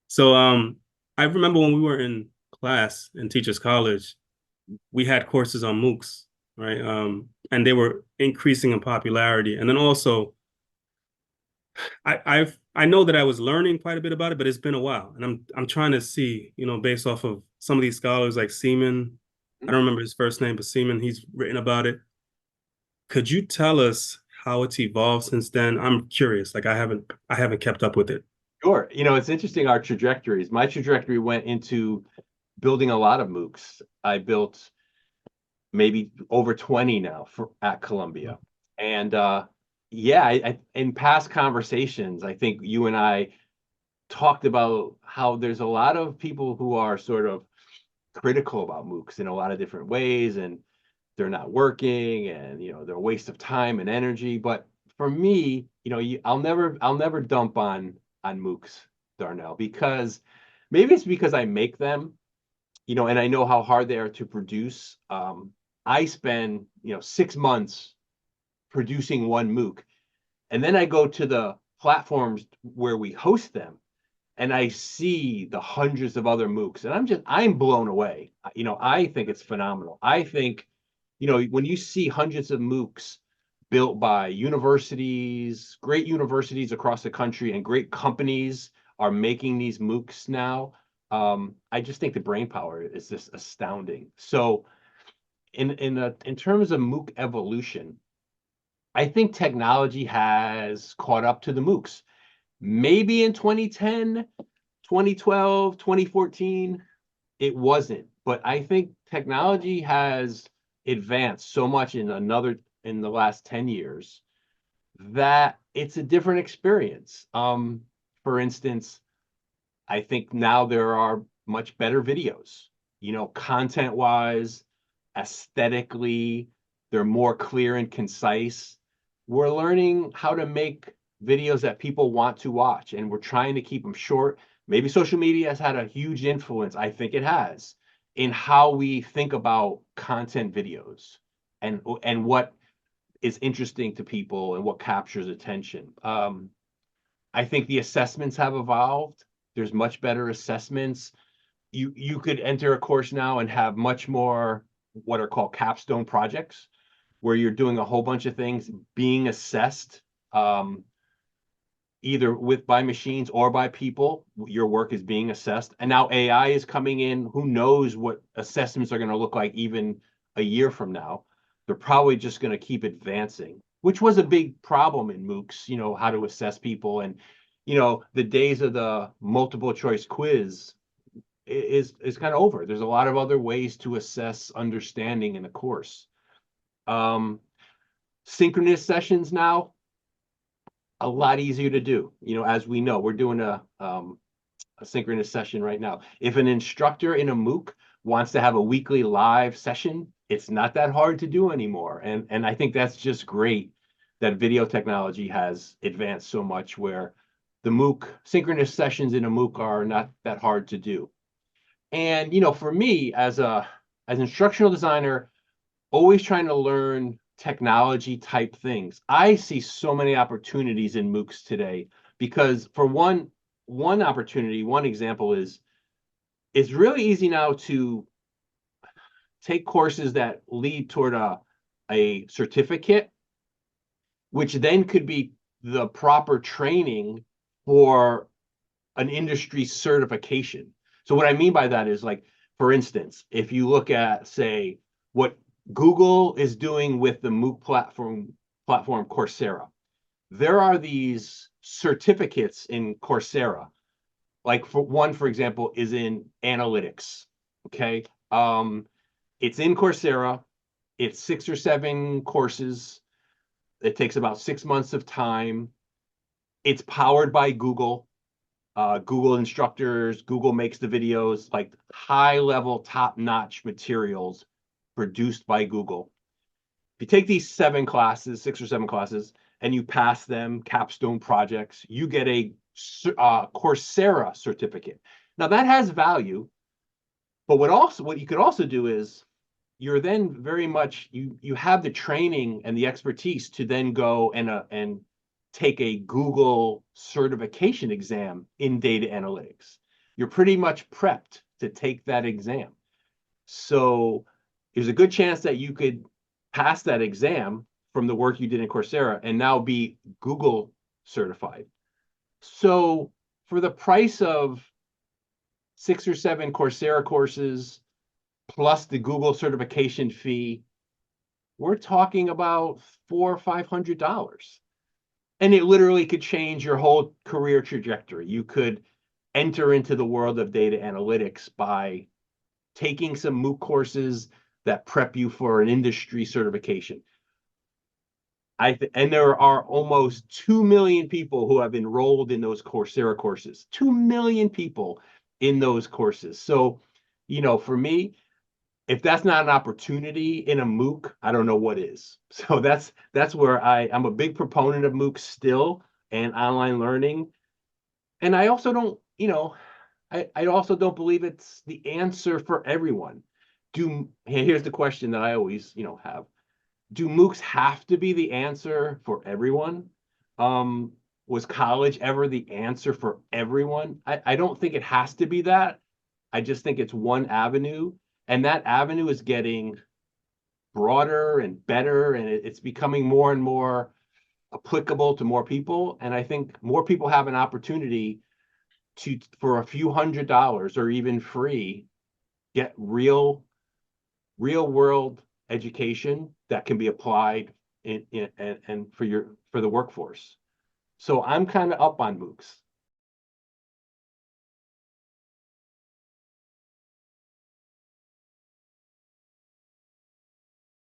So I remember when we were in class in Teachers College, we had courses on MOOCs, right? And they were increasing in popularity. And then also I know that I was learning quite a bit about it, but it's been a while. And I'm trying to see, based off of some of these scholars like Seaman, I don't remember his first name, but Seaman, he's written about it. Could you tell us how it's evolved since then? I'm curious. Like I haven't kept up with it. Sure. It's interesting our trajectories. My trajectory went into building a lot of MOOCs. I built maybe over 20 now at Columbia. And yeah, in past conversations, I think you and I talked about how there's a lot of people who are sort of critical about MOOCs in a lot of different ways, and they're not working, and they're a waste of time and energy. But for me, I'll never dump on MOOCs, Darnell, because maybe it's because I make them, and I know how hard they are to produce. I spend 6 months producing one MOOC, and then I go to the platforms where we host them, and I see the hundreds of other MOOCs, and I'm blown away. I think it's phenomenal. I think, when you see hundreds of MOOCs built by universities, great universities across the country, and great companies are making these MOOCs now. I just think the brain power is just astounding. So, in terms of MOOC evolution, I think technology has caught up to the MOOCs. Maybe in 2010, 2012, 2014, it wasn't. But I think technology has advanced so much in the last 10 years that it's a different experience. For instance, I think now there are much better videos, content wise, aesthetically, they're more clear and concise. We're learning how to make videos that people want to watch, and we're trying to keep them short. Maybe social media has had a huge influence, I think it has, in how we think about content videos and what is interesting to people and what captures attention. I think the assessments have evolved. There's much better assessments. You could enter a course now and have much more what are called capstone projects, where you're doing a whole bunch of things being assessed, either by machines or by people. Your work is being assessed, and now AI is coming in. Who knows what assessments are going to look like even a year from now? They're probably just going to keep advancing, which was a big problem in MOOCs. How to assess people, and the days of the multiple choice quiz is kind of over. There's a lot of other ways to assess understanding in a course. Um, Synchronous sessions now, a lot easier to do. As we know, we're doing a synchronous session right now. If an instructor in a MOOC wants to have a weekly live session, it's not that hard to do anymore. And I think that's just great that video technology has advanced so much, where the MOOC synchronous sessions in a MOOC are not that hard to do. And for me, as an instructional designer, always trying to learn technology type things, I see so many opportunities in MOOCs today, because for one opportunity, one example is it's really easy now to take courses that lead toward a certificate, which then could be the proper training for an industry certification. So what I mean by that is, like, for instance, if you look at, say, what Google is doing with the MOOC platform Coursera, there are these certificates in Coursera. Like, for example, is in analytics. Okay. It's in Coursera. It's 6 or 7 courses. It takes about 6 months of time. It's powered by Google. Google instructors, Google makes the videos, like high level, top notch materials produced by Google. If you take these 7 classes, 6 or 7 classes, and you pass them, capstone projects, you get a Coursera certificate. Now that has value, but what you could also do is, you're then very much, you have the training and the expertise to then go and take a Google certification exam in data analytics. you're pretty much prepped to take that exam. So there's a good chance that you could pass that exam from the work you did in Coursera and now be Google certified. So for the price of 6 or 7 Coursera courses plus the Google certification fee, we're talking about $400 or $500. And it literally could change your whole career trajectory. You could enter into the world of data analytics by taking some MOOC courses that prep you for an industry certification. And there are almost 2 million people who have enrolled in those Coursera courses. 2 million people in those courses. So, for me, if that's not an opportunity in a MOOC, I don't know what is. So that's where I'm a big proponent of MOOCs still and online learning. And I also don't, I also don't believe it's the answer for everyone. Here's the question that I always, have. Do MOOCs have to be the answer for everyone? Was college ever the answer for everyone? I don't think it has to be that. I just think it's one avenue, and that avenue is getting broader and better, and it's becoming more and more applicable to more people. And I think more people have an opportunity for a few $100s or even free, get real world education that can be applied and for the workforce. So I'm kind of up on MOOCs.